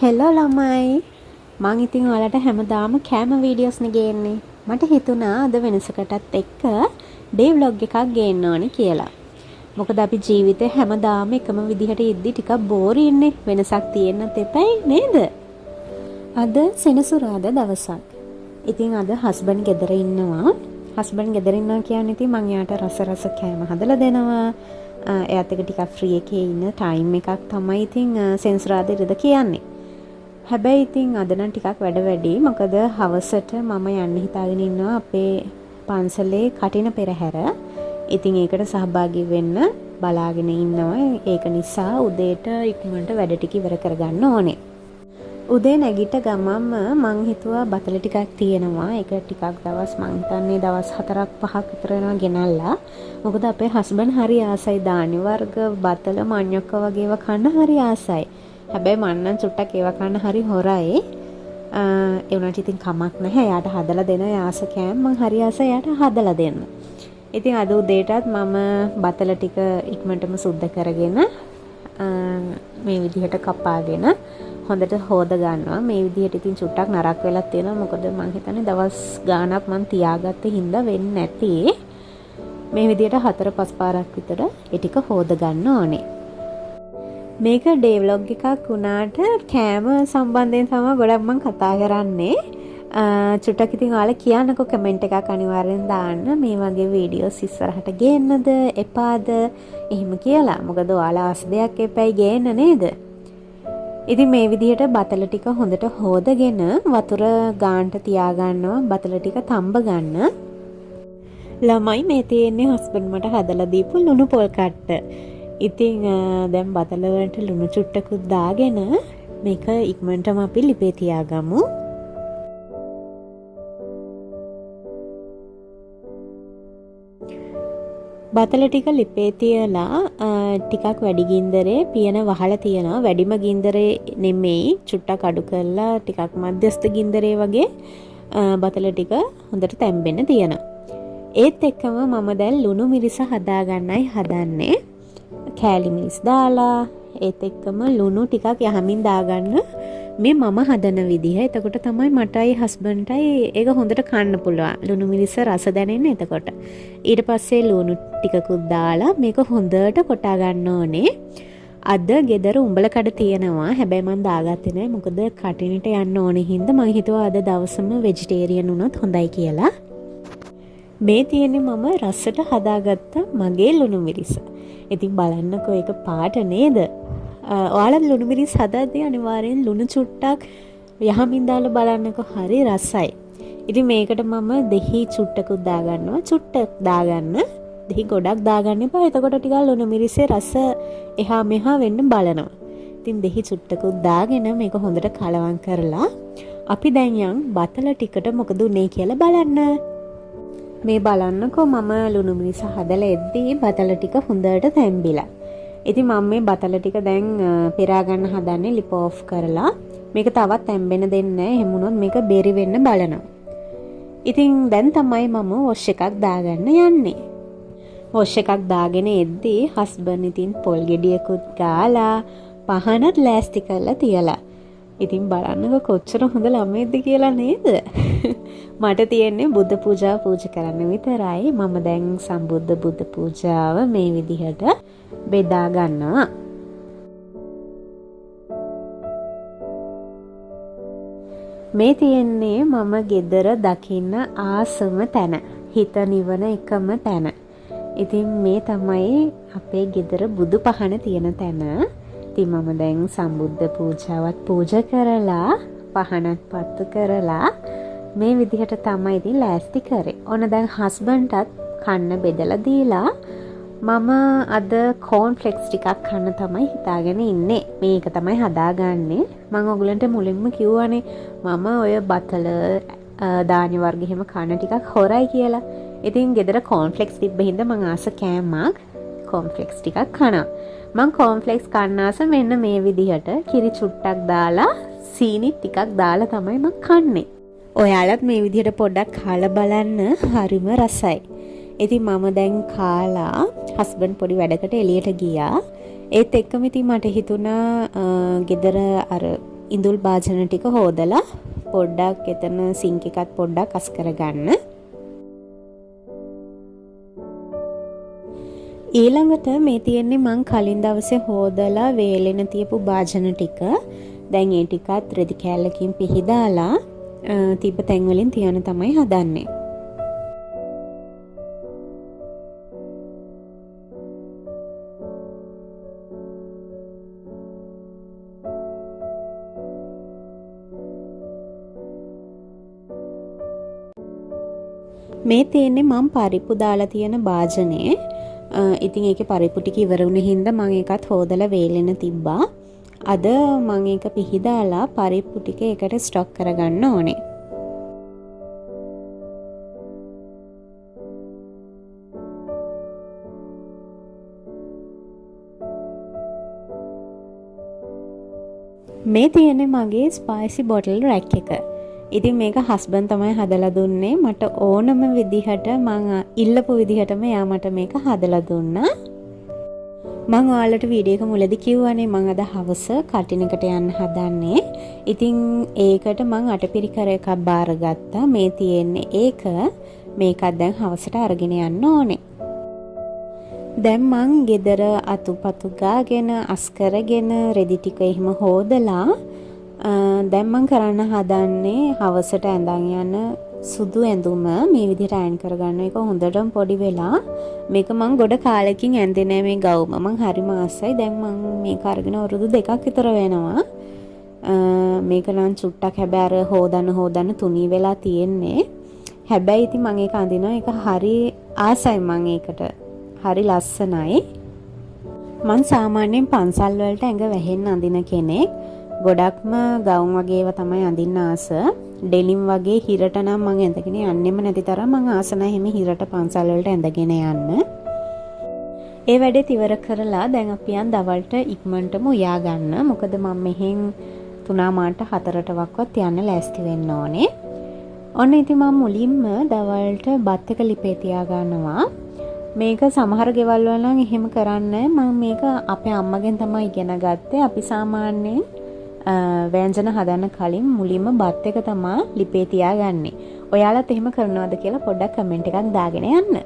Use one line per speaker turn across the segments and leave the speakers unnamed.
Hello ළමයි මං ඉතින් ඔයාලට හැමදාම කෑම වීඩියෝස් නේ ගේන්නේ. මට හිතුණා අද වෙනසකටත් එක්ක ඩේ ව්ලොග් එකක් ගේන්න ඕනේ කියලා. මොකද අපි ජීවිතේ හැමදාම එකම විදිහට ඉද්දි ටිකක් බෝරින්නේ. වෙනසක් තියෙන්නත් එපයි නේද? අද සෙනසුරාදා දවසක්. ඉතින් අද හස්බන්ඩ් ගෙදර ඉන්නවා. හස්බන්ඩ් ගෙදර ඉන්නවා කියන්නේ ඉතින් මං එයාට රස කෑම හදලා දෙනවා. එයාත් එක ටිකක් ෆ්‍රී එකේ ඉන්න ටයිම් එකක් තමයි ඉතින් සෙනසුරාදා ඉරිදා කියන්නේ. හැබැයි ඉතින් අද නම් ටිකක් වැඩ වැඩි. මොකද හවසට මම යන්න හිතාගෙන ඉන්නවා අපේ පන්සලේ කටින පෙරහැර. ඉතින් ඒකට සහභාගී වෙන්න බලාගෙන ඉන්නවා. ඒක නිසා උදේට ඉක්මනට වැඩ ටික ඉවර කරගන්න ඕනේ. උදේ නැගිට ගමන්ම මං හිතුවා බතල ටිකක් තියෙනවා. ඒක ටිකක් දවස් මං හිතන්නේ දවස් 4ක් 5ක් විතර වෙනවා ගෙනල්ලා. මොකද අපේ හස්බන්ඩ් හරි ආසයි ධාන්‍ය වර්ග බතල මඤ්ඤොක්ක වගේ ඒවා කන්න හරි ආසයි. හැබැයි මං නම් චුට්ටක් ඒවා කන්න හරි හොරයි. ඒ වුණාට ඉතින් කමක් නැහැ. එයාට හදලා දෙන ආස කෑම මං හරි ආසයි එයාට හදලා දෙන්න. ඉතින් අද උදේටත් මම බතල ටික ඉක්මනටම සුද්ධ කරගෙන මේ විදිහට කපාගෙන හොඳට හොද ගන්නවා. මේ විදිහට ඉතින් චුට්ටක් නරක් වෙලා තියෙනවා. මොකද මං හිතන්නේ දවස් ගාණක් මං තියාගත්ත හින්දා වෙන්නේ නැති. මේ විදිහට 4-5 පාරක් විතර ඒ ටික හොද ගන්න ඕනේ. මේක ඩේ ව්ලොග් එකක් වුණාට කෑම සම්බන්ධයෙන් තමයි ගොඩක් මං කතා කරන්නේ. චුට්ටක් ඉතින් ඔයාලා කියන්නකෝ කමෙන්ට් එකක් අනිවාර්යෙන් දාන්න. මේ වගේ වීඩියෝස් ඉස්සරහට ගේන්නද එපාද එහෙම කියලා. මොකද ඔයාලා ආස දෙයක් එපයි ගේන්න නේද? ඉතින් මේ විදිහට බතල ටික හොඳට හොදගෙන වතුර ගාන්ට තියාගන්නවා. බතල ටික තඹ ගන්න. ළමයි මේ තියෙන්නේ හස්බන්ඩ් මට හදලා දීපු ලුණු පොල් කට්ට. ඉතින් දැන් බතල වලට ලුණු චුට්ටකුත් දාගෙන මේක ඉක්මනටම අපි ලිපේ තියාගමු. බතල ටික ලිපේ තියලා ටිකක් වැඩි ගින්දරේ පියන වහලා තියනවා. වැඩිම ගින්දරේ නෙමෙයි චුට්ටක් අඩු කරලා ටිකක් මධ්‍යස්ථ ගින්දරේ වගේ බතල ටික හොඳට තැම්බෙන්න තියනවා. ඒත් එක්කම මම දැන් ලුණු මිරිස හදාගන්නයි හදන්නේ. කෑලි මිරිස් දාලා ඒත් එක්කම ලුණු ටිකක් යහමින් දාගන්න මේ මම හදන විදිහ. එතකොට තමයි මටයි හස්බන්ඩ්ටයි ඒක හොඳට කන්න පුළුවන්. ලුණු මිරිස රස දැනෙන්නේ එතකොට. ඊට පස්සේ ලුණු ටිකකුත් දාලා මේක හොඳට කොටා ගන්න ඕනේ. අද ගෙදර උඹල කඩ තියෙනවා. හැබැයි මම දාගත්තේ නැහැ. මොකද කටිනට යන්න ඕනේ හින්දා මම හිතුවා අද දවසම වෙජිටේරියන් වුණොත් හොඳයි කියලා. මේ තියෙන්නේ මම රසට හදාගත්ත මගේ ලුණු මිරිස. ඉතින් බලන්නකෝ ඒක පාට නේද? ඔයාලා ලුණු මිරිස් හදද්දී අනිවාර්යෙන් ලුණු චුට්ටක් යහමින් දාලා බලන්නකෝ හරි රසයි. ඉතින් මේකට මම දෙහි චුට්ටකුත් දාගන්නවා. චුට්ටක් දාගන්න. දෙහි ගොඩක් දාගන්න එපා. එතකොට ටිකක් ලුණු මිරිසේ රස එහා මෙහා වෙන්න බලනවා. ඉතින් දෙහි චුට්ටකුත් දාගෙන මේක හොඳට කලවම් කරලා අපි දැන් යන් බතල ටිකට මොකද උනේ කියලා බලන්න. මේ බලන්නකෝ මම ලුණු මිරිස හදලා එද්දී බතල ටික හොඳට තැම්බිලා. ඉතින් මම මේ බතල ටික දැන් පෙරා ගන්න හදන්නේ ලිප් ඔෆ් කරලා. මේක තවත් තැම්බෙන්න දෙන්නේ නැහැ. එහෙම වුණොත් මේක බෙරි වෙන්න බලනවා. ඉතින් දැන් තමයි මම වොෂ් එකක් දාගන්න යන්නේ. වොෂ් එකක් දාගෙන එද්දී හස්බන්ඩ් ඉතින් පොල් ගෙඩියකුත් ගාලා පහනත් ලෑස්ති කරලා තියලා. ඉතින් බලන්නකො කොච්චර හොඳ ළමයිද කියලා නේද? මට තියෙන්නේ බුද්ධ පූජාව පූජා කරන්න විතරයි. මම දැන් සම්බුද්ධ බුද්ධ පූජාව මේ විදිහට බෙදා ගන්නවා. මේ තියෙන්නේ මම ගෙදර දකින්න ආසම තැන. හිත නිවන එකම තැන. ඉතින් මේ තමයි අපේ ගෙදර බුදු පහන තියෙන තැන. ඉතින් මම දැන් සම්බුද්ධ පූජාවත් පූජා කරලා පහනත් පත්තු කරලා මේ විදිහට තමයි ඉතින් ලෑස්ති කරේ. ඕන දැන් හස්බන්ඩ්ටත් කන්න බෙදලා දීලා මම අද කෝන් ෆ්ලෙක්ස් ටිකක් කන්න තමයි හිතාගෙන ඉන්නේ. මේක තමයි හදාගන්නේ. මම ඔයගලන්ට මුලින්ම කිව්වනේ මම ඔය බතල ධාන්‍ය වර්ග එහෙම කන්න ටිකක් හොරයි කියලා. ඉතින් ගෙදර කෝන් ෆ්ලෙක්ස් තිබ්බ හින්දා මං ආස කෑමක් කෝන් ෆ්ලෙක්ස් ටිකක් කනවා. මං කෝන් ෆ්ලෙක්ස් කන්න ආස මෙන්න මේ විදිහට කිරි චුට්ටක් දාලා සීනි ටිකක් දාලා තමයි මං කන්නේ. ඔයාලත් මේ විදිහට පොඩ්ඩක් කාලා බලන්න හරිම රසයි. ඉතින් මම දැන් කාලා හස්බන්ඩ් පොඩි වැඩකට එළියට ගියා. ඒත් එක්කම ඉතින් මට හිතුණා ගෙදර අර ඉඳුල් භාජන ටික හොදලා පොඩ්ඩක් එතන සිංක් එකත් පොඩ්ඩක් අස් කරගන්න. ඊළඟට මේ තියෙන්නේ මං කලින් දවසේ හොදලා වේලෙන තියපු භාජන ටික. දැන් ඒ ටිකත් රෙදි කෑල්ලකින් පිහදාලා තිබ්බ තැන් වලින් තියන තමයි හදන්නේ. මේ තියෙන්නේ මම පරිප්පු දාලා තියෙන භාජනේ. ඉතින් ඒකේ පරිප්පු ටික ඉවර වුණ හින්දා මම ඒකත් හොදලා වේලෙන තිබ්බා. අද මම ඒක පිහදාලා පරිප්පු ටික එකට ස්ටොක් කරගන්න ඕනේ. මේ තියෙන්නේ මගේ ස්පයිසි බොටල් රැක් එක. ඉතින් මේක හස්බන්ඩ් තමයි හදලා දුන්නේ. මට ඕනම විදිහට මං ඉල්ලපු විදිහටම එයා මට මේක හදලා දුන්නා. මං ඔයාලට වීඩියෝ එක මුලදී කිව්වනේ මං අද හවස කටිනකට යන්න හදන්නේ. ඉතින් ඒකට මං අටපිරිකර එකක් බාරගත්තා. මේ තියෙන්නේ ඒක. මේකත් දැන් හවසට අරගෙන යන්න ඕනේ. දැන් මං ගෙදර අතුපතු ගාගෙන අස් කරගෙන රෙදි ටික එහෙම හොදලා දැන් මම කරන්න හදන්නේ හවසට ඇඳන් යන සුදු ඇඳුම මේ විදිහට අයන් කරගන්න එක හොඳටම පොඩි වෙලා මේක මම ගොඩ කාලෙකින් ඇඳේ නෑ මේ ගවුම. මම හරිම ආසයි. දැන් මම මේක අරගෙන අවුරුදු 2ක් විතර වෙනවා. මේක නම් චුට්ටක් හැබැයි අර හොදන්න තුනී වෙලා තියෙන්නේ. හැබැයි ඉතින් මම ඒක අඳිනවා. ඒක හරි ආසයි මම ඒකට. හරි ලස්සනයි. මම සාමාන්‍යයෙන් පන්සල් වලට ඇඟ වැහෙන්න අඳින කෙනෙක්. ගොඩක්ම ගවුම් වගේ ඒවා තමයි අඳින්න ආස. ඩෙනිම් වගේ හිරට නම් මම ඇඳගෙන යන්නෙම නැති තරම් මම ආස නැහැ එහෙම හිරට පන්සල් වලට ඇඳගෙන යන්න. ඒ වැඩේ ඉවර කරලා දැන් අපි යන් දවල්ට ඉක්මනටම උයා ගන්න. මොකද මම මෙහෙන් 3:04ට වක්වත් යන්න ලෑස්ති වෙන්න ඕනේ. ඔන්න ඉතින් මම මුලින්ම දවල්ට බත් එක ලිපේ තියා ගන්නවා. මේක සමහර ගෙවල් වල නම් එහෙම කරන්නේ. මම මේක අපේ අම්මගෙන් තමයි ඉගෙන ගත්තේ. අපි සාමාන්‍යයෙන් ව්‍යංජන හදන්න කලින් මුලින්ම බත් එක තමයි ලිපේ තියාගන්නේ. ඔයාලත් එහෙම කරනවද කියලා පොඩ්ඩක් කමෙන්ට් එකක් දාගෙන යන්න.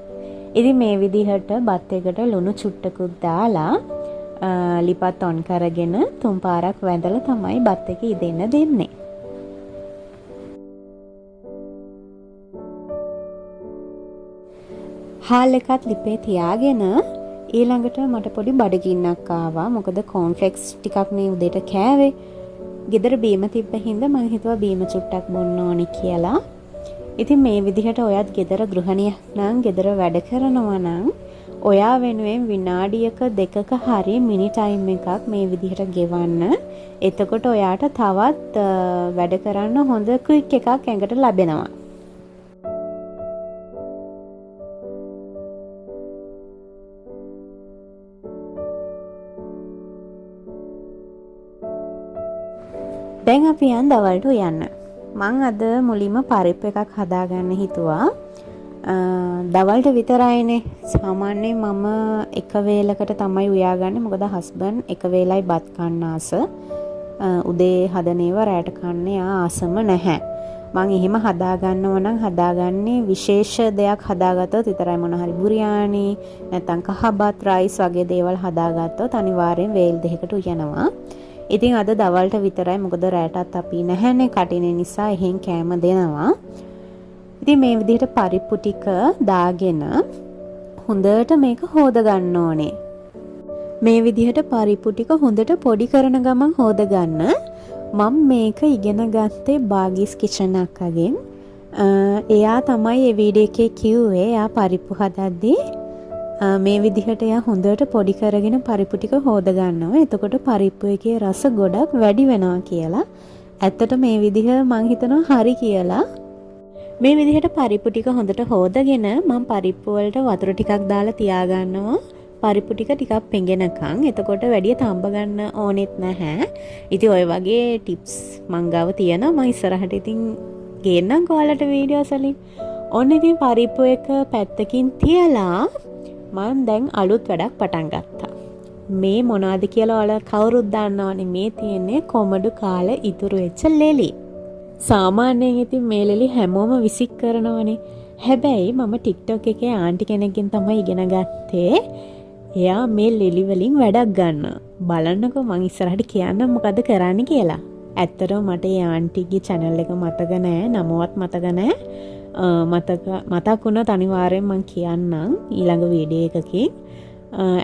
ඉතින් මේ විදිහට බත් එකට ලුණු චුට්ටකුත් දාලා ලිපත් ඔන් කරගෙන 3 පාරක් වැඳලා තමයි බත් එක ඉදෙන්න දෙන්නේ. හාල් එකත් ලිපේ තියාගෙන ඊළඟට මට පොඩි බඩගින්නක් ආවා. මොකද කෝන්ෆ්ලෙක්ස් ටිකක් නේ උදේට කෑවේ. ගෙදර බීම තිබ්බ හින්දා මම හිතුවා බීම චුට්ටක් බොන්න ඕනි කියලා. ඉතින් මේ විදිහට ඔයත් ගෙදර ගෘහණියක් නම් ගෙදර වැඩ කරනවා නම් ඔයා වෙනුවෙන් විනාඩියක දෙකක හරි මිනි ටයිම් එකක් මේ විදිහට ගෙවන්න. එතකොට ඔයාට තවත් වැඩ කරන්න හොඳ ක්වික් එකක් ඇඟට ලැබෙනවා. දැන් අපි යන් දවල්ට උයන්න. මං අද මුලින්ම පරිප්පු එකක් හදාගන්න හිතුවා. දවල්ට විතරයිනේ. සාමාන්‍යයෙන් මම එක වේලකට තමයි උයාගන්නේ. මොකද හස්බන්ඩ් එක වේලයි බත් කන්න ආස. උදේ හදන ඒවා රැට කන්නේ ආසම නැහැ. මං එහෙම හදාගන්නව නම් හදාගන්නේ විශේෂ දෙයක් හදාගත්තොත් විතරයි. මොන හරි බුරියානි නැත්නම් කහබත් රයිස් වගේ දේවල් හදාගත්තොත් අනිවාර්යෙන් වේල් දෙකකට උයනවා. ඉතින් අද දවල්ට විතරයි. මොකද රැටත් අපි නැහැනේ කටිනේ නිසා එහෙන් කෑම දෙනවා. ඉතින් මේ විදිහට පරිප්පු ටික දාගෙන හොඳට මේක හොද ගන්න ඕනේ. මේ විදිහට පරිප්පු ටික හොඳට පොඩි කරන ගමන් හොද ගන්න. මම මේක ඉගෙන ගත්තේ බාගිස් කිචන් අක්කගෙන්. එයා තමයි මේ වීඩියෝ එකේ කිව්වේ එයා පරිප්පු හදද්දී මේ විදිහට එයා හොඳට පොඩි කරගෙන පරිප්පු ටික හොද ගන්නවා. එතකොට පරිප්පු එකේ රස ගොඩක් වැඩි වෙනවා කියලා. ඇත්තට මේ විදිහ මං හිතනවා හරි කියලා. මේ විදිහට පරිප්පු ටික හොඳට හොදගෙන මම පරිප්පු වලට වතුර ටිකක් දාලා තියා ගන්නවා. පරිප්පු ටික පෙඟෙනකන්. එතකොට වැඩි තඹ ගන්න ඕනෙත් නැහැ. ඉතින් ඔය වගේ ටිප්ස් මං ගාව තියෙනවා. මම ඉස්සරහට ඉතින් ගේන්නම් ඔයාලට වීඩියෝස් වලින්. ඔන්න ඉතින් පරිප්පු එක පැත්තකින් තියලා මම දැන් අලුත් වැඩක් පටන් ගත්තා. මේ මොනවද කියලා ඔයාලා කවුරුත් දන්නවනේ. මේ තියෙන්නේ කොමඩු කාලේ ඉතුරු වෙච්ච ලෙලි. සාමාන්‍යයෙන් ඉතින් මේ ලෙලි හැමෝම විසික් කරනවනේ. හැබැයි මම TikTok එකේ ආන්ටි කෙනෙක්ගෙන් තමයි ඉගෙන ගත්තේ. එයා මේ ලෙලි වලින් වැඩක් ගන්නවා. බලන්නකෝ මං ඉස්සරහට කියන්න මොකද කරන්න කියලා. ඇත්තටම මට ඒ ආන්ටිගේ channel එක මතක නෑ, නමවත් මතක නෑ. මතක් වුණොත් අනිවාර්යෙන් මං කියන්නම් ඊළඟ වීඩියෝ එකකින්.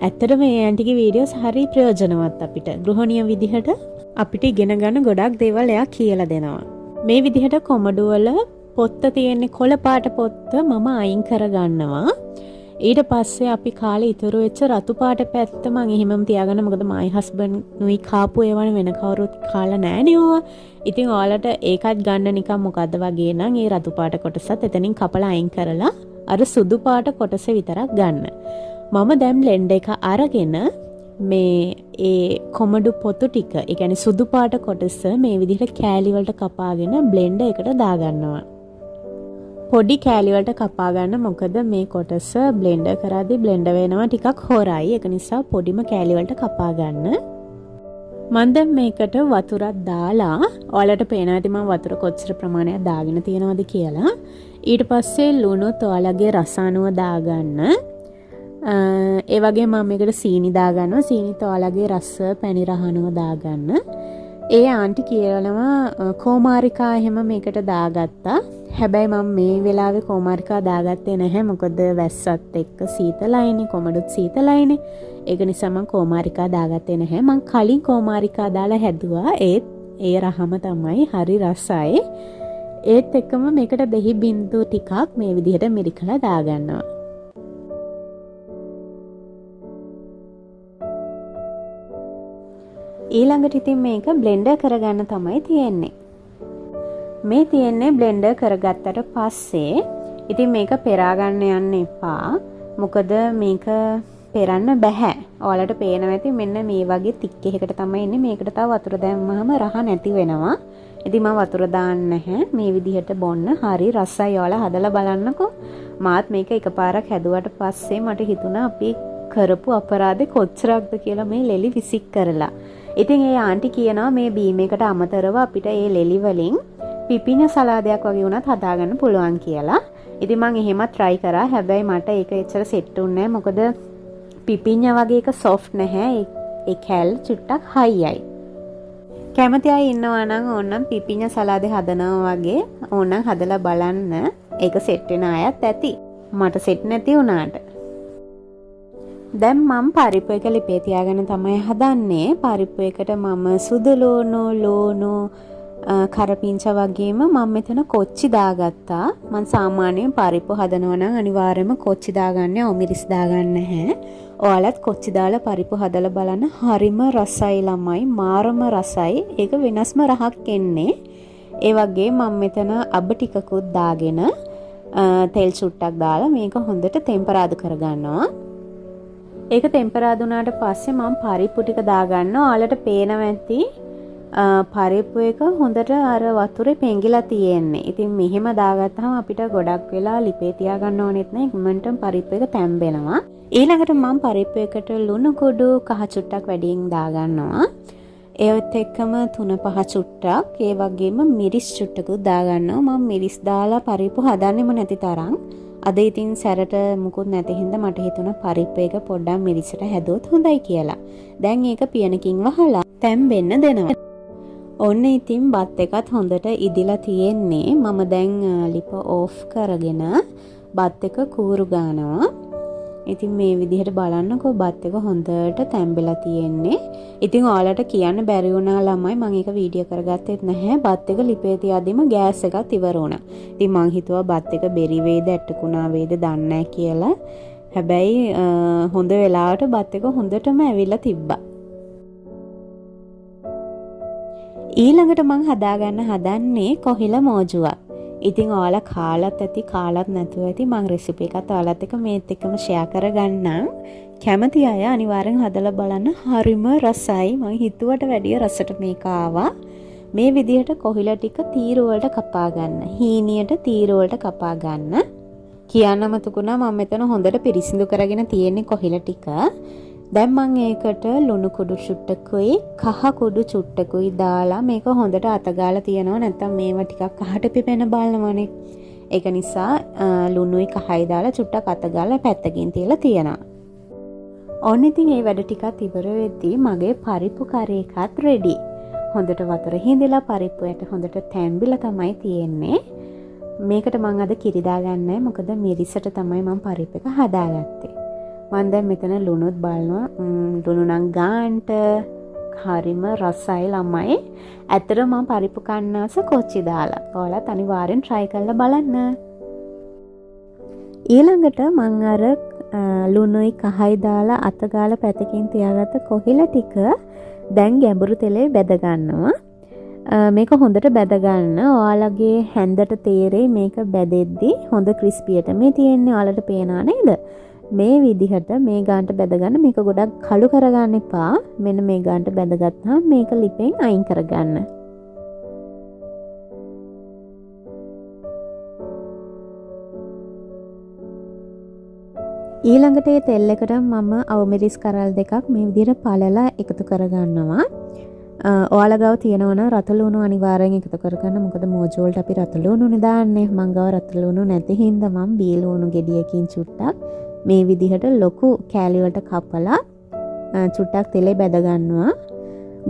ඇත්තටම මේ ආන්ටිගේ වීඩියෝස් හරි ප්‍රයෝජනවත් අපිට. ගෘහණිය විදිහට අපිට ඉගෙන ගන්න ගොඩක් දේවල් එයා කියලා දෙනවා. මේ විදිහට කොමඩු වල පොත්ත තියෙන්නේ කොළ පාට පොත්ත මම අයින් කරගන්නවා. ඊට පස්සේ අපි කාලේ ඉතුරු වෙච්ච රතු පාට පැත්ත මම එහෙමම තියාගන්න. මොකද මයි හස්බන්ඩ් නුයි කාපු ඒවන වෙන කවුරුත් කාලා නෑනේ ඕවා. ඉතින් ඔයාලට ඒකත් ගන්න නිකන් මොකද්ද වගේ නම් ඒ රතු පාට කොටසත් එතනින් කපලා අයින් කරලා අර සුදු පාට කොටස විතරක් ගන්න. මම දැන් බ්ලෙන්ඩර් එක අරගෙන මේ ඒ කොමඩු පොතු ටික, ඒ කියන්නේ සුදු පාට කොටස මේ විදිහට කෑලි වලට කපාගෙන බ්ලෙන්ඩර් එකට දාගන්නවා. පොඩි කෑලි වලට කපා ගන්න. මොකද මේ කොටස බ්ලෙන්ඩර් කරද්දී බ්ලෙන්ඩර් වෙනවා ටිකක් හොරයි. ඒක නිසා පොඩිම කෑලි වලට කපා ගන්න. මම දැන් මේකට වතුරක් දාලා ඔයාලට පේනවා ඇති මම වතුර කොච්චර ප්‍රමාණයක් දාගෙන තියනවද කියලා. ඊට පස්සේ ලුණුත් ඔයාලගේ රස අනුව දාගන්න. ඒ වගේ මම මේකට සීනි දාගන්නවා. සීනිත් ඔයාලගේ රස පැණි රහ අනුව දාගන්න. ඒ ආන්ටි කියනවා කෝමාරිකා එහෙම මේකට දාගත්තා. හැබැයි මම මේ වෙලාවේ කෝමාරිකා දාගත්තේ නැහැ. මොකද වැස්සත් එක්ක සීතලයිනේ, කොමඩුත් සීතලයිනේ. ඒක නිසා මම කෝමාරිකා දාගත්තේ නැහැ. මම කලින් කෝමාරිකා දාලා හැදුවා. ඒ රහම තමයි හරි රසයි. ඒත් එක්කම මේකට දෙහි බින්දු ටිකක් මේ විදිහට මිරිකලා දාගන්නවා. ඊළඟට ඉතින් මේක බ්ලෙන්ඩර් කරගන්න තමයි තියෙන්නේ. මේ තියෙන්නේ බ්ලෙන්ඩර් කරගත්තට පස්සේ ඉතින් මේක පෙරා ගන්න යන්න එපා. මොකද මේක පෙරන්න බෑ. ඔයාලට පේනවා ඇති මෙන්න මේ වගේ තික් එකකට තමයි ඉන්නේ. මේකට තව වතුර දැම්මම රහ නැති වෙනවා. ඉතින් මම වතුර දාන්නේ නැහැ. මේ විදිහට බොන්න හරි රසයි. ඔයාලා හදලා බලන්නකෝ. මාත් මේක එකපාරක් හැදුවට පස්සේ මට හිතුණා අපි කරපු අපරාධේ කොච්චරක්ද කියලා මේ ලෙලි විසික් කරලා. ඉතින් ඒ ආන්ටි කියනවා මේ බීම් එකට අමතරව අපිට ඒ ලෙලි වලින් පිපිඤ්ඤ සලාදයක් වගේ වුණත් හදාගන්න පුළුවන් කියලා. ඉතින් මම එහෙමත් try කරා. හැබැයි මට ඒක එච්චර සෙට් වුණේ නැහැ. මොකද පිපිඤ්ඤ වගේ එක soft නැහැ. ඒ කැල් චුට්ටක් හයියි. කැමති අය ඉන්නවා නම් ඕනනම් පිපිඤ්ඤ සලාදේ හදනවා වගේ ඕනනම් හදලා බලන්න. ඒක සෙට් වෙන අයත් ඇති. මට සෙට් නැති වුණාට. දැන් මම පරිප්පු එක ලිපේ තියාගෙන තමයි හදන්නේ. පරිප්පු එකට මම සුදු ලුණු කරපිංච වගේම මම මෙතන කොච්චි දාගත්තා. මම සාමාන්‍යයෙන් පරිප්පු හදනවා නම් අනිවාර්යයෙන්ම කොච්චි දාගන්නේ, ඔමිරිස් දාගන්න නැහැ. ඔයාලත් කොච්චි දාලා පරිප්පු හදලා බලන්න. හරිම රසයි ළමයි, මාරම රසයි. ඒක වෙනස්ම රහක් එන්නේ. ඒ වගේ මම මෙතන අබ ටිකකුත් දාගෙන තෙල් චුට්ටක් දාලා මේක හොඳට ටෙම්පරාදු කරගන්නවා. ඒක ටෙම්පරාදු වුණාට පස්සේ මම පරිප්පු ටික දාගන්නවා. ඔයාලට පේනවා ඇති පරිප්පු එක හොඳට අර වතුරේ පෙඟිලා තියෙන්නේ. ඉතින් මෙහෙම දාගත්තාම අපිට ගොඩක් වෙලා ලිපේ තියාගන්න ඕනෙත් නෑ. ඉක්මනටම පරිප්පු එක තැම්බෙනවා. ඊළඟට මම පරිප්පු එකට ලුණු කුඩු කහ චුට්ටක් වැඩියෙන් දාගන්නවා. ඒවත් එක්කම 3-5 චුට්ටක්, ඒ වගේම මිරිස් චුට්ටකුත් දාගන්නවා. මම මිරිස් දාලා පරිප්පු හදන්නෙම නැති තරම්. අද ඉතින් සැරට මුකුත් නැති හින්දා මට හිතුණා පරිප්පු එක පොඩ්ඩක් මිරිසට හැදුවොත් හොඳයි කියලා. දැන් ඒක පියනකින් වහලා තැම්බෙන්න දෙනවා. ඔන්න ඉතින් බත් එකත් හොඳට ඉදිලා තියෙන්නේ. මම දැන් ලිප ඕෆ් කරගෙන බත් එක කූරු ගන්නවා. ඉතින් මේ විදිහට බලන්නකෝ බත් එක හොඳට තැම්බෙලා තියෙන්නේ. ඉතින් ඔයාලට කියන්න බැරි වුණා ළමයි, මම ඒක වීඩියෝ කරගත්තෙත් නැහැ. බත් එක ලිපේ තියාදීම ගෑස් එකත් ඉවර වුණා. ඉතින් මං හිතුවා බත් එක බෙරි වේද ඇටකුණා වේද දන්නේ නැහැ කියලා. හැබැයි හොඳ වෙලාවට බත් එක හොඳටම ඇවිල්ලා තිබ්බා. ඊළඟට මං හදන්නේ කොහිල මෝජුවක්. ඉතින් ඔයාලා කාලත් ඇති කාලත් නැතුව ඇති. මං රෙසිපි එකත් ඔයාලත් එක්ක මේත් එක්කම ෂෙයා කරගන්නම්. කැමති අය අනිවාර්යෙන් හදලා බලන්න. හරිම රසයි. මං හිතුවට වැඩිය රසට මේක ආවා. මේ විදිහට කොහිල ටික තීරු වලට කපා ගන්න. හීනියට තීරු වලට කපා ගන්න. කියන්නම තුකුණා මම මෙතන හොඳට පිරිසිදු කරගෙන තියෙන්නේ කොහිල ටික. දැන් මම ඒකට ලුණු කුඩු චුට්ටකුයි කහ කුඩු චුට්ටකුයි දාලා මේක හොඳට අතගාලා තියනවා. නැත්නම් මේවා ටිකක් කහට පිපෙන බලනවනේ. ඒක නිසා ලුණුයි කහයි දාලා චුට්ටක් අතගාලා පැත්තකින් තියලා තියනවා. ඔන්න ඉතින් මේ වැඩ ටිකත් ඉවර වෙද්දී මගේ පරිප්පු කරේ එකත් රෙඩි. හොඳට වතුර හිඳලා පරිප්පු යට හොඳට තැම්බිලා තමයි තියෙන්නේ. මේකට මම අද කිරි දාගන්නේ මොකද මිරිසට තමයි මම පරිප්පු එක හදාගත්තේ. මම දැන් මෙතන ලුණුත් බලනවා. ලුණු නම් ගාන්ට හරිම රසයි ළමයි. ඇත්තටම මම පරිප්පු කන්නාස කොච්චි දාලා. ඔයාලත් අනිවාර්යෙන් try කරලා බලන්න. ඊළඟට මම අර ලුණුයි කහයි දාලා අතගාලා පැතකින් තියාගත්ත කොහිල ටික දැන් ගැඹුරු තෙලේ බැද ගන්නවා. මේක හොඳට බැද ගන්න. ඔයාලගේ හැන්දට තේරෙයි මේක බැදෙද්දි හොඳ ක්‍රිස්පියට මේ තියෙන්නේ. ඔයාලට පේනවා නේද? මේ විදිහට මේ ගානට බැද ගන්න. මේක ගොඩක් කළු කරගන්න එපා. මෙන්න මේ ගානට බැදගත්තාම මේක ලිපෙන් අයින් කරගන්න. ඊළඟට මේ තෙල් එකට මම අවමිරිස් කරල් දෙකක් මේ විදිහට පළලා එකතු කරගන්නවා. ඔයාලා ගාව තියෙනවනම් රතු ලුණු අනිවාර්යෙන් එකතු කරගන්න. මොකද මෝජෝ වලට අපි රතු ලුණුනේ දාන්නේ. මං ගාව රතු ලුණු නැති හින්දා මම බී ලුණු ගෙඩියකින් චුට්ටක් මේ විදිහට ලොකු කෑලි වලට කපලා චුට්ටක් තෙලේ බැද ගන්නවා.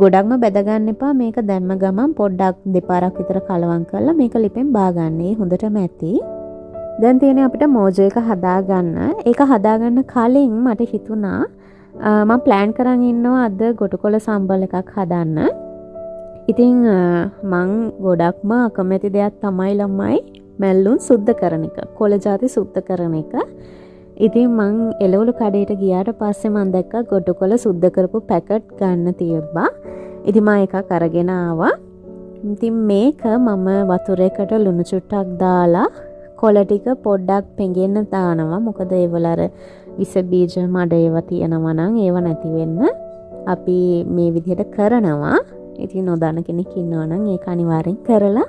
ගොඩක්ම බැද ගන්න එපා. මේක දැම්ම ගමන් පොඩ්ඩක් දෙපාරක් විතර කලවම් කරලා මේක ලිපෙන් බාගන්න. ඒ හොඳටම ඇති. දැන් තියෙන්නේ අපිට මෝජෝ එක හදාගන්න. ඒක හදාගන්න කලින් මට හිතුණා මම ප්ලෑන් කරන් ඉන්නවා අද ගොටුකොළ සම්බල් එකක් හදන්න. ඉතින් මං ගොඩක්ම අකමැති දෙයක් තමයි ළමයි මැල්ලුම් සුද්ධ කරන එක. කොළ ಜಾති සුද්ධ කරන එක. ඉතින් මං එළවලු කඩේට ගියාට පස්සේ මං දැක්කා ගොටුකොළ සුද්ධ කරපු පැකට් ගන්න තියබ්බා. ඉතින් මම එකක් අරගෙන ආවා. ඉතින් මේක මම වතුරේකට ලුණු චුට්ටක් දාලා කොළ ටික පොඩ්ඩක් පෙඟෙන්න දානවා. මොකද ඒවල අර විස බීජ මඩ ඒවා තියෙනවා නම් ඒව නැති වෙන්න අපි මේ විදිහට කරනවා. ඉතින් නොදන්න කෙනෙක් ඉන්නවා නම් ඒක අනිවාර්යෙන් කරලා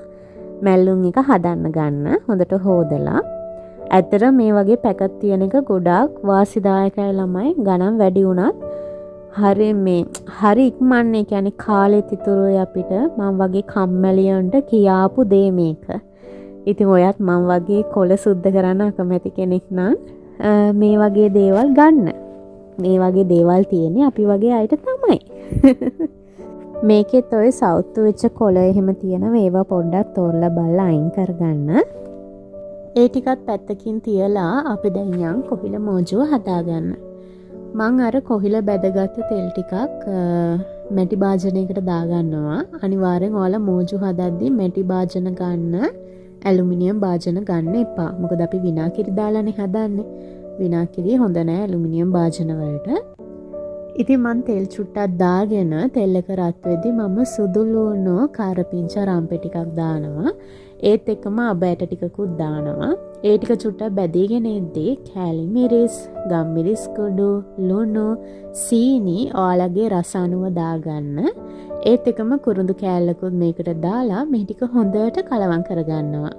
මැල්ලුම් එක හදන්න ගන්න. හොඳට හොදලා. ඇත්තට මේ වගේ පැකට් තියෙන එක ගොඩාක් වාසිදායකයි ළමයි. ගණන් වැඩි වුණත් හරි ඉක්මන්නේ. කියන්නේ කාලෙත් ඉතුරුයි අපිට. මම වගේ කම්මැලියන්ට කියාපු දේ මේක. ඉතින් ඔයත් මම වගේ කොළ සුද්ධ කරන්න අකමැති කෙනෙක් නම් මේ වගේ දේවල් ගන්න. මේ වගේ දේවල් තියෙන්නේ අපි වගේ අයට තමයි. මේකෙත් ඔය සවුත්තු වෙච්ච කොළ එහෙම තියෙනවා. ඒවා පොඩ්ඩක් තෝරලා බලලා අයින් කරගන්න. ඒ ටිකත් පැත්තකින් තියලා අපි දැන් යන් කොහිල මෝජුව හදාගන්න. මං අර කොහිල බැදගත්ත තෙල් ටිකක් මැටි භාජනයකට දාගන්නවා. අනිවාර්යෙන් ඔයාලා මෝජු හදද්දී මැටි භාජන ගන්න. ඇලුමිනියම් භාජන ගන්න එපා. මොකද අපි විනාකිරි දාලානේ හදන්නේ. විනාකිරිය හොඳ නෑ ඇලුමිනියම් භාජන වලට. ඉතින් මම තෙල් චුට්ටක් දාගෙන තෙල් එක රත් වෙද්දි මම සුදු ලුණු කාරපිංච රම්පෙ ටිකක් දානවා. ඒත් එක්කම අබ ඇට ටිකකුත් දානවා. ඒ ටික චුට්ටක් බැදීගෙන එද්දී කෑලි මිරිස්, ගම් මිරිස් කුඩු, ලුණු, සීනි ඔයාලගේ රස අනුව දාගන්න. ඒත් එකම කුරුඳු කෑල්ලකුත් මේකට දාලා මේ ටික හොඳට කලවම් කරගන්නවා.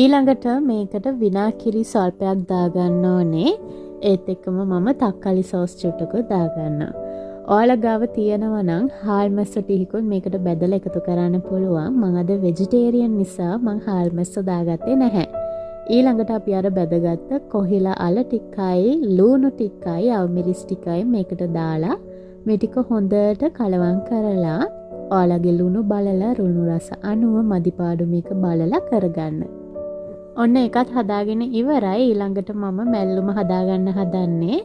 ඊළඟට මේකට විනාකිරි සල්පයක් දාගන්න ඕනේ. ඒත් එක්කම මම තක්කාලි සෝස් චුට්ටකුත් දාගන්නවා. ඔයාලා ගාව තියෙනවා නම් හාල් මැස්ස ටිකකුත් මේකට බෙදලා එකතු කරන්න පුළුවන්. මම අද වෙජිටේරියන් නිසා මම හාල් මැස්ස දාගත්තේ නැහැ. ඊළඟට අපි අර බෙදගත්ත කොහිලා අල ටිකයි, ලුණු ටිකයි, අවමිරිස් ටිකයි මේකට දාලා මේ ටික හොඳට කලවම් කරලා ඔයාලගේ ලුණු බලලා ලුණු රස අනුව මදිපාඩු මේක බලලා කරගන්න. ඔන්න එකත් හදාගෙන ඉවරයි. ඊළඟට මම මැල්ලුම හදාගන්න හදන්නේ.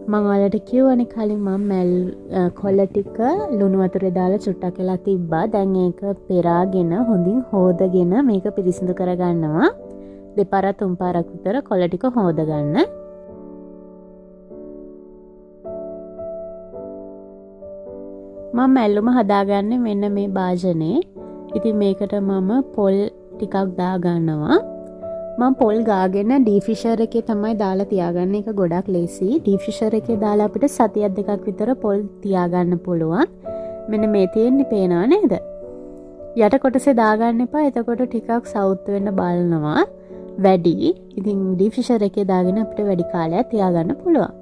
මම ඔයාලට කියවනේ කලින් මම කොළ ටික ලුණු වතුරේ දාලා චුට්ටක් වෙලා තිබ්බා. දැන් ඒක පෙරාගෙන හොඳින් හොදගෙන මේක පිරිසිදු කරගන්නවා. දෙපාරක් තුන් පාරක් විතර කොළ ටික හොදගන්න. මම මැල්ලුම හදාගන්නේ මෙන්න මේ භාජනේ. ඉතින් මේකට මම පොල් ටිකක් දාගන්නවා. මම පොල් ගාගෙන ඩීෆිෂර් එකේ තමයි දාලා තියාගන්න. එක ගොඩක් ලේසි. ඩීෆිෂර් එකේ දාලා අපිට සතියක් දෙකක් විතර පොල් තියාගන්න පුළුවන්. මෙන්න මේ තියෙන්නේ පේනවා නේද? යට කොටසේ දාගන්න එපා. එතකොට ටිකක් සවුත් වෙන්න බලනවා වැඩි. ඉතින් ඩීෆිෂර් එකේ දාගෙන අපිට වැඩි කාලයක් තියාගන්න පුළුවන්.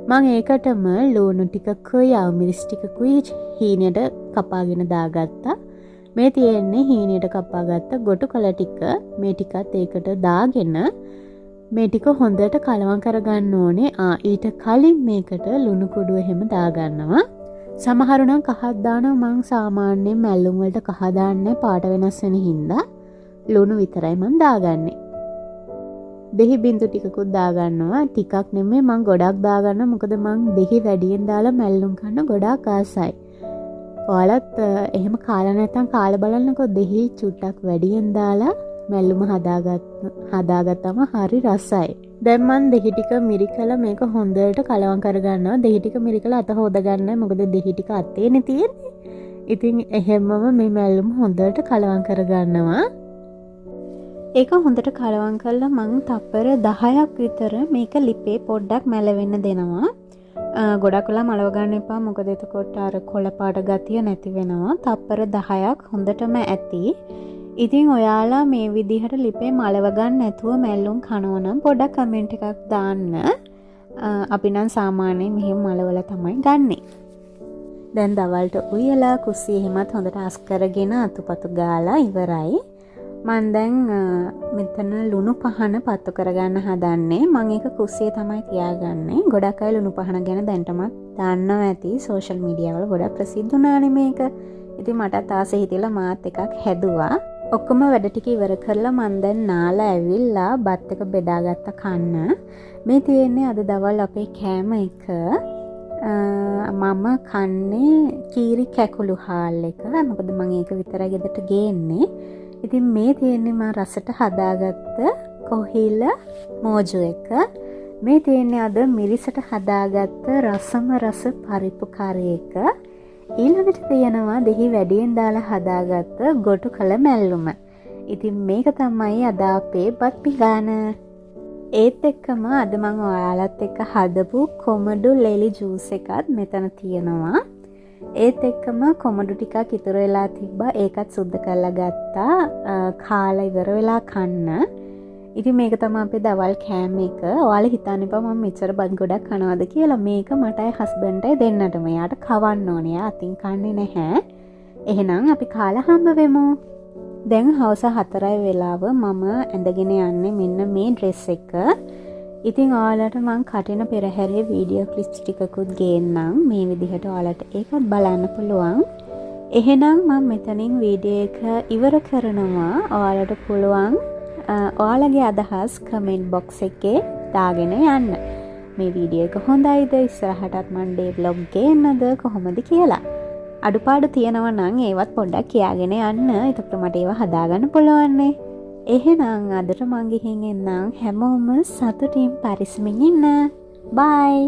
මං ඒකටම ලුණු ටිකකුයි අවමිරිස් ටිකකුයි හීනයට කපාගෙන දාගත්තා. මේ තියෙන්නේ හීනයට කපාගත්ත ගොටු කළ ටික. මේ ටිකත් ඒකට දාගෙන මේ ටික හොඳට කලවම් කරගන්න ඕනේ. ඊට කලින් මේකට ලුණු කුඩු එහෙම දාගන්නවා. සමහරු නම් කහක් දානවා. මං සාමාන්‍යයෙන් මැල්ලුම් වලට කහ දාන්නේ පාට වෙනස් වෙන හින්දා ලුණු විතරයි මං දාගන්නේ. දෙහි බින්දු ටිකකුත් දාගන්නවා. ටිකක් නෙමෙයි මං ගොඩක් දාගන්නවා. මොකද මං දෙහි වැඩියෙන් දාලා මැල්ලුම් කරන ගොඩාක් ආසයි. ඔයාලත් එහෙම කාලා නැත්තම් කාලා බලන්නකෝ. දෙහි චුට්ටක් වැඩියෙන් දාලා මැල්ලුම හදාගත්තම හරි රසයි. දැන් මං දෙහි ටික මිරිකලා මේක හොඳට කලවම් කරගන්නවා. දෙහි ටික මිරිකලා අත හොදගන්නයි. මොකද දෙහි ටික අතේනේ තියෙන්නේ. ඉතින් එහෙමම මේ මැල්ලුම හොඳට කලවම් කරගන්නවා. ඒක හොඳට කලවම් කරලා මං තප්පර 10ක් විතර මේක ලිපේ පොඩ්ඩක් මැලවෙන්න දෙනවා. ගොඩක් වෙලා මලව ගන්න එපා. මොකද එතකොට අර කොළ පාට ගතිය නැති වෙනවා. තප්පර 10ක් හොඳටම ඇති. ඉතින් ඔයාලා මේ විදිහට ලිපේ මලව ගන්න නැතුව මැල්ලුම් කනවා නම් පොඩ්ඩක් කමෙන්ට් එකක් දාන්න. අපි නම් සාමාන්‍යයෙන් මෙහෙම මලවලා තමයි ගන්නෙ. දැන් දවල්ට උයලා කුස්සිය එහෙමත් හොඳට අස් කරගෙන අතුපතු ගාලා ඉවරයි. මන් දැන් මෙතන ලුණු පහන පත්තු කරගන්න හදන්නේ. මම ඒක කුස්සියේ තමයි තියාගන්නේ. ගොඩක් අය ලුණු පහන ගැන දැන්ටමත් දන්නවා ඇති. සෝෂල් මීඩියා වල ගොඩක් ප්‍රසිද්ධ වුණානේ මේක. ඉතින් මටත් ආසෙ හිතිලා මාත් එකක් හැදුවා. ඔක්කොම වැඩ ටික ඉවර කරලා මන් දැන් නාලා ඇවිල්ලා බත් එක බෙදාගත්ත කන්න. මේ තියෙන්නේ අද දවල් අපේ කෑම එක. මම කන්නේ කීරි කැකුළු හාල් එක. මොකද මම ඒක විතරයි ගෙදරට ගේන්නේ. ඉතින් මේ තියෙන්නේ මම රසට හදාගත්ත කොහිල මෝජු එක. මේ තියෙන්නේ අද මිරිසට හදාගත්ත රසම රස පරිප්පු කරි එක. ඊළඟට තියෙනවා දෙහි වැඩියෙන් දාලා හදාගත්ත ගොටු කළ මැල්ලුම. ඉතින් මේක තමයි අද අපේ බත් පිඟාන. ඒත් එක්කම අද මම ඔයාලත් එක්ක හදපු කොමඩු ලෙලි ජූස් එකත් මෙතන තියෙනවා. ඒත් එක්කම කොමඩු ටිකක් ඉතුරු වෙලා තිබ්බා. ඒකත් සුද්ධ කරලා ගත්තා. කාලා ඉවර වෙලා කන්න. ඉතින් මේක තමයි අපේ දවල් කෑම එක. ඔයාලා හිතන්න එපා මම මෙච්චර බත් ගොඩක් කනවද කියලා. මේක මටයි හස්බන්ඩ්ටයි දෙන්නටම. එයාට කවන්න ඕනේ. එයා අතින් කන්නේ නැහැ. එහෙනම් අපි කාලා හම්බ වෙමු. දැන් හවස 4යි වෙලාව. මම ඇඳගෙන යන්නේ මෙන්න මේ ඩ්‍රෙස් එක. ඉතින් ඔයාලට මං කටින පෙරහැරේ වීඩියෝ ක්ලිප්ස් ටිකකුත් ගේන්නම්. මේ විදිහට ඔයාලට ඒකත් බලන්න පුළුවන්. එහෙනම් මම මෙතනින් වීඩියෝ එක ඉවර කරනවා. ඔයාලට පුළුවන් ඔයාලගේ අදහස් කමෙන්ට් බොක්ස් එකේ දාගෙන යන්න. මේ වීඩියෝ එක හොඳයිද? ඉස්සරහටත් මම ඩේ ව්ලොග් ගේන්නද කොහොමද කියලා. අඩුපාඩු තියෙනවා නම් ඒවත් පොඩ්ඩක් කියාගෙන යන්න. එතකොට මට ඒවා හදාගන්න පුළුවන්නේ. එහෙනම් අදට මං ගිහින් එන්නම්. හැමෝම සතුටින් පරිස්සමින් ඉන්න. බයි.